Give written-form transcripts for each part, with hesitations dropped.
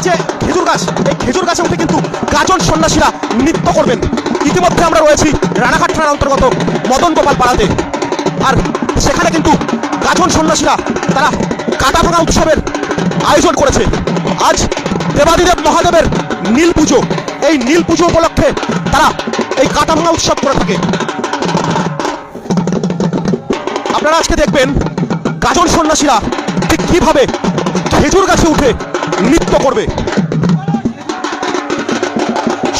যে খেজুর গাছ, এই খেজুর গাছে উঠে কিন্তু গাজন সন্ন্যাসীরা নৃত্য করবেন। ইতিমধ্যে আমরা রয়েছি রানাঘাট থানার অন্তর্গত মদন গোপাল পাড়াতে, আর সেখানে কিন্তু গাজন সন্ন্যাসীরা তারা কাটাভাঙা উৎসবের আয়োজন করেছে। আজ দেবাদিদেব মহাদেবের নীল পুজো, এই নীল পুজো উপলক্ষে তারা এই কাটাভাঙা উৎসব করে থাকে। আপনারা আজকে দেখবেন গাজন সন্ন্যাসীরা ঠিক কিভাবে খেজুর গাছে উঠে নৃত্য করবে।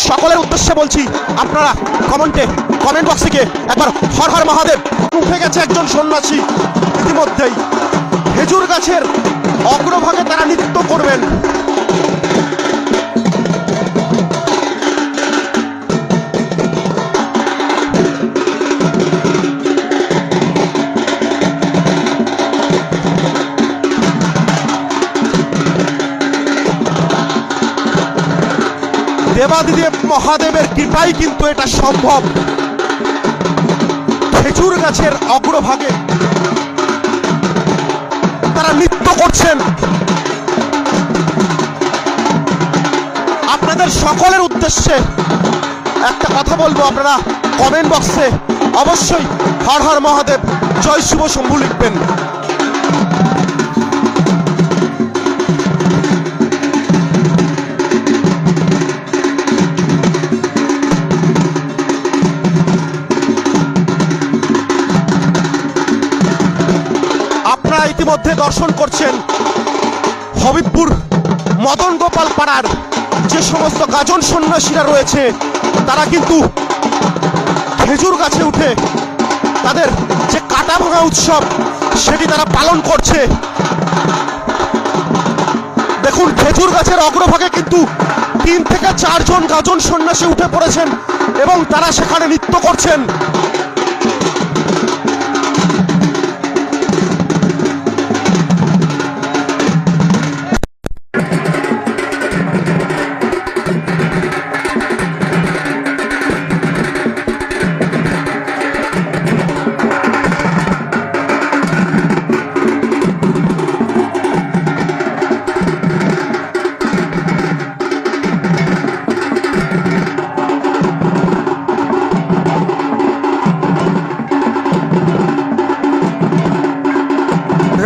সকলের উদ্দেশ্যে বলছি, আপনারা কমেন্ট বক্সে গিয়ে একবার হর হর মহাদেব। উঠে গেছে একজন সন্ন্যাসী, ইতিমধ্যেই খেজুর গাছের অগ্রভাগে তারা নৃত্য করবেন। দেবাদিদেব মহাদেবের কৃপাই কিন্তু এটা সম্ভব। খেজুর গাছের অগ্রভাগে তারা নৃত্য করছেন। আপনাদের সকলের উদ্দেশ্যে একটা কথা বলবো, আপনারা কমেন্ট বক্সে অবশ্যই হর হর মহাদেব জয় শুভ শম্ভু লিখবেন। ইতিমধ্যে দর্শন করছেন হবিবপুর মদন গোপাল পাড়ার যে সমস্ত গাজন সন্ন্যাসীরা রয়েছে, তারা কিন্তু খেজুর গাছে উঠে তাদের যে কাটাভাঙা উৎসব সেটি তারা পালন করছে। দেখুন, খেজুর গাছের অগ্রভাগে কিন্তু 3 থেকে 4 জন গাজন সন্ন্যাসী উঠে পড়েছেন এবং তারা সেখানে নৃত্য করছেন।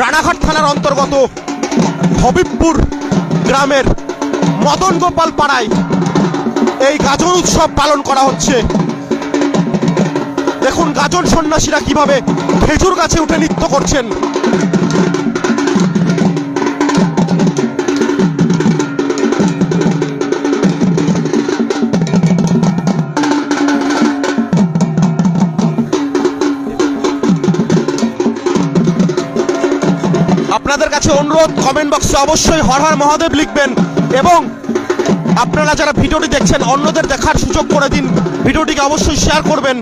রানাঘাট থানার অন্তর্গত হবিবপুর গ্রামের মদন গোপাল পাড়ায় এই গাজন উৎসব পালন করা হচ্ছে। দেখুন গাজন সন্ন্যাসীরা কিভাবে খেজুর গাছে উঠে নৃত্য করছেন। আপনাদের কাছে অনুরোধ, কমেন্ট বক্সে অবশ্যই হর হর মহাদেব লিখবেন এবং আপনারা যারা ভিডিওটি দেখছেন অন্যদের দেখার সুযোগ করে দিন, ভিডিওটিকে অবশ্যই শেয়ার করবেন।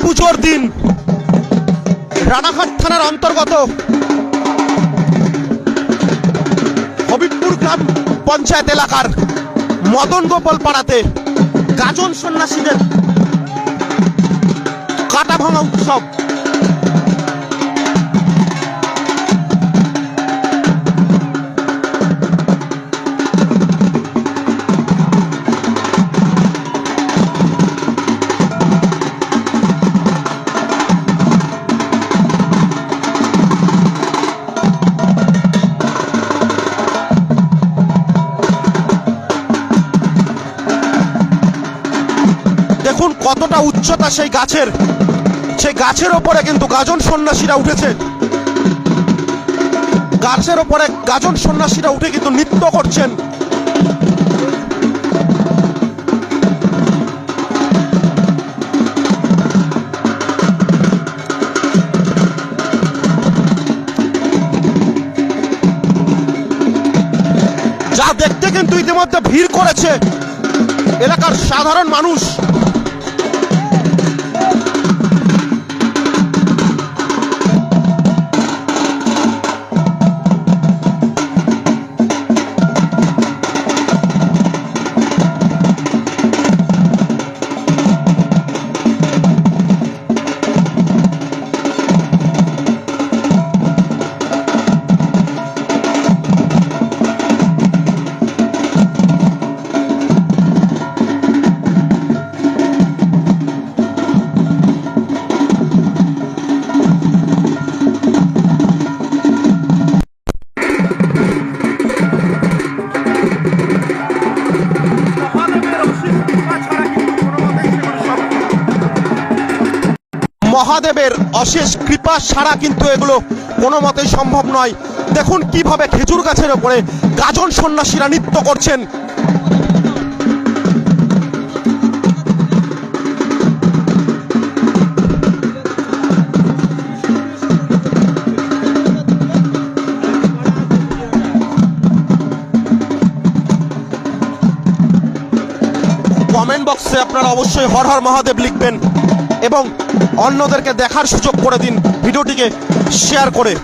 পুজোর দিন রানাঘাট থানার অন্তর্গত হবিবপুর গ্রাম পঞ্চায়েত এলাকার মদন গোপাল পাড়াতে গাজন সন্ন্যাসীদের কাটাভাঙা উৎসব। কতটা উচ্চতা সেই গাছের ওপরে কিন্তু গাজন সন্ন্যাসীরা উঠেছে। গাছের ওপরে গাজন সন্ন্যাসীরা উঠে কিন্তু নৃত্য করছেন। যা দেখতে কিন্তু ইতিমধ্যে ভিড় করেছে এলাকার সাধারণ মানুষ। মহাদেবের অশেষ কৃপা ছাড়া কিন্তু এগুলো কোনো মতেই সম্ভব নয়। দেখুন কিভাবে খেজুর গাছের ওপরে গাজন সন্ন্যাসীরা নৃত্য করছেন। কমেন্ট বক্সে আপনারা অবশ্যই হর হর মহাদেব লিখবেন এবং অন্যদেরকে দেখার সুযোগ করে দিন ভিডিওটিকে শেয়ার করে।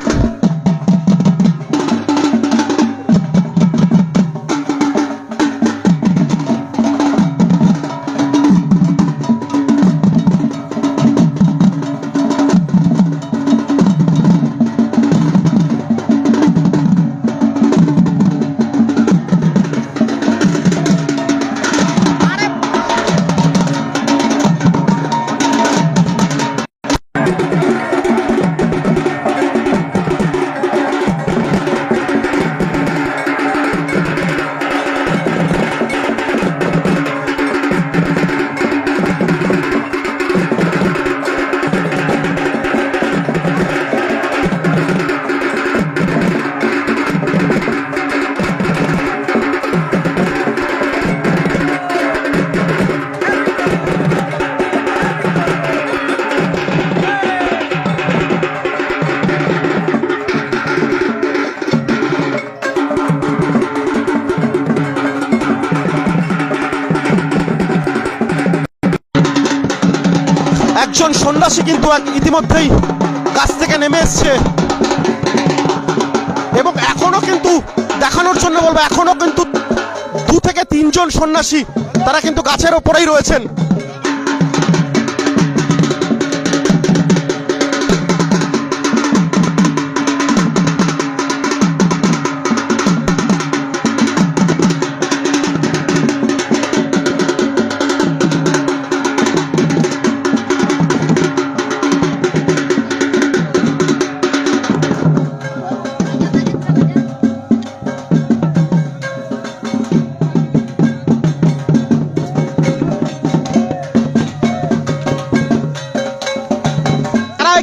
একজন সন্ন্যাসী কিন্তু ইতিমধ্যেই গাছ থেকে নেমে এসছে এবং এখনো কিন্তু দেখানোর জন্য বলবো, এখনো কিন্তু 2 থেকে 3 জন সন্ন্যাসী তারা কিন্তু গাছের ওপরেই রয়েছেন।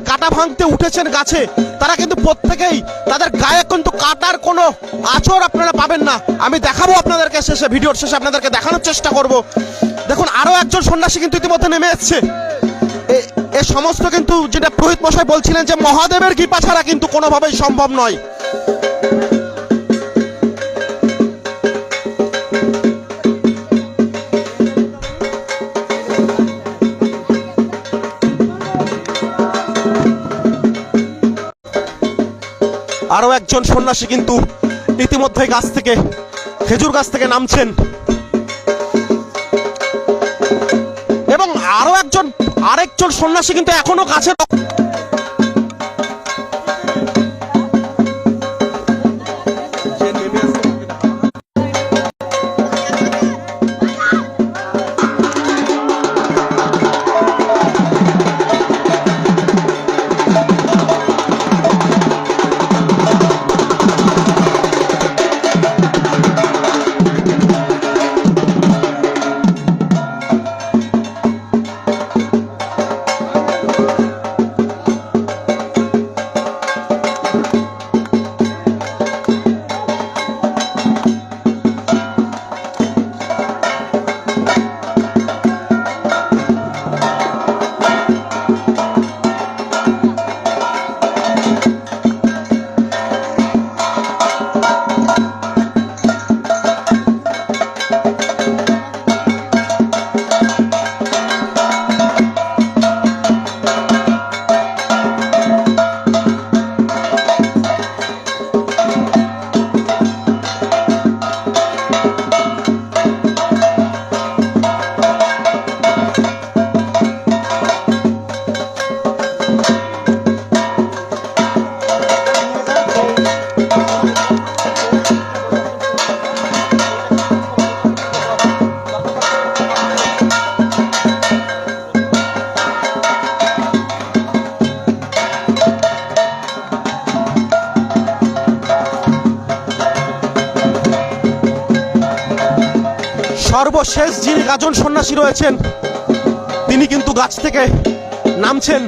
কাটা ভাঙতে উঠেছেন গাছে, তারা কিন্তু প্রত্যেকেই তাদের গায়ে কিন্তু কাটার কোনো আঁচড় আপনারা পাবেন না। আমি দেখাবো আপনাদেরকে শেষে, ভিডিওর শেষে আপনাদেরকে দেখানোর চেষ্টা করব। দেখুন আরো একজন সন্ন্যাসী কিন্তু ইতিমধ্যে নেমে এসছে। এ সমস্ত কিন্তু যেটা পুরোহিত মশাই বলছিলেন যে মহাদেবের কৃপা ছাড়া কিন্তু কোনোভাবেই সম্ভব নয়। আরো একজন সন্ন্যাসী কিন্তু ইতিমধ্যে খেজুর গাছ থেকে নামছেন এবং আরেকজন সন্ন্যাসী কিন্তু এখনো গাছে। সর্বশেষ যিনি গাজন সন্ন্যাসী রয়েছেন তিনি কিন্তু গাছ থেকে নামছেন।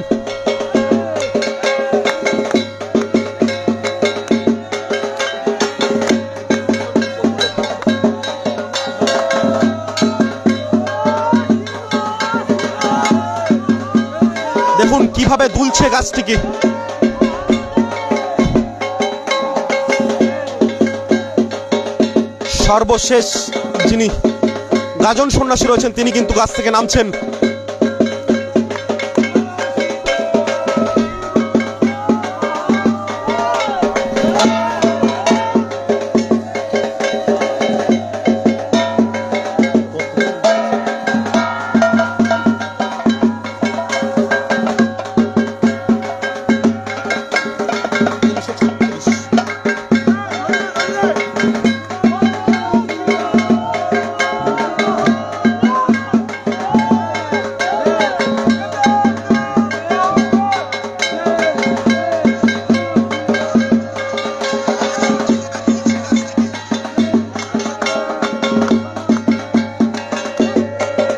দেখুন কিভাবে দুলছে গাছটিকে। সর্বশেষ যিনি গাজন সন্ন্যাসী রয়েছেন তিনি কিন্তু গাছ থেকে নামছেন।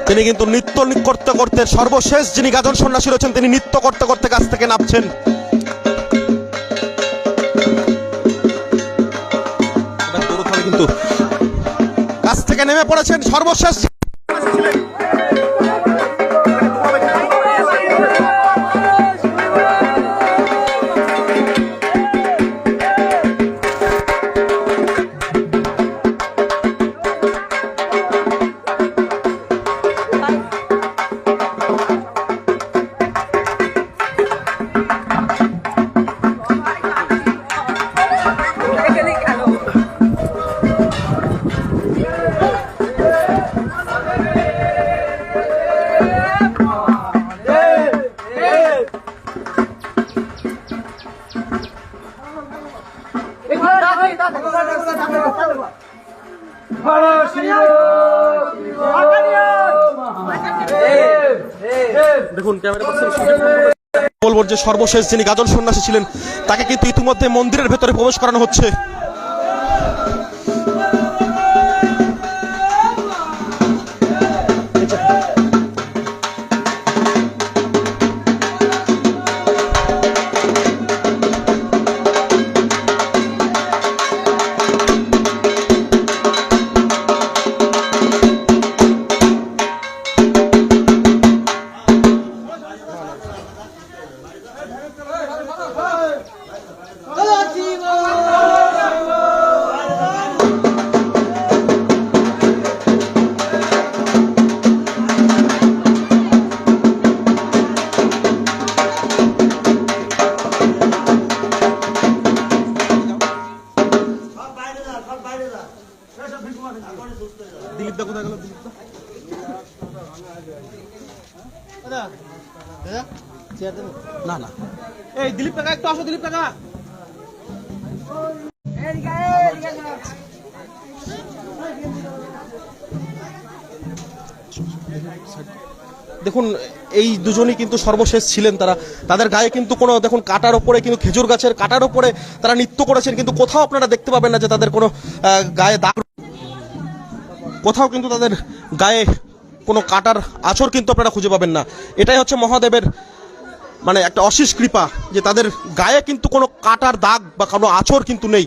তিনি কিন্তু নৃত্য করতে করতে সর্বশেষ যিনি গাজন সন্ন্যাসী রয়েছেন তিনি নৃত্য করতে করতে গাছ থেকে নামছেন। কিন্তু গাছ থেকে নেমে পড়েছেন সর্বশেষ। দেখুন বলবো যে সর্বশেষ যিনি গাজন সন্ন্যাসী ছিলেন তাকে কিন্তু ইতিমধ্যে মন্দিরের ভেতরে প্রবেশ করানো হচ্ছে। দিলীপ দা কোথায় গেল? না না এই দিলীপ কাকা একটু আসো। দিলীপ কাকা দেখুন এই দুজনই কিন্তু সর্বশেষ ছিলেন। তাদের গায়ে কিন্তু কোনো দেখুন কাটার ওপরে কিন্তু খেজুর গাছের কাটার ওপরে তারা নৃত্য করেছেন, কিন্তু কোথাও আপনারা দেখতে পাবেন না যে তাদের কোনো গায়ে দাগ, কোথাও কিন্তু তাদের গায়ে কোনো কাটার আঁচড় কিন্তু আপনারা খুঁজে পাবেন না। এটাই হচ্ছে মহাদেবের মানে একটা অশেষ কৃপা যে তাদের গায়ে কিন্তু কোনো কাটার দাগ বা কোনো আঁচড় কিন্তু নেই।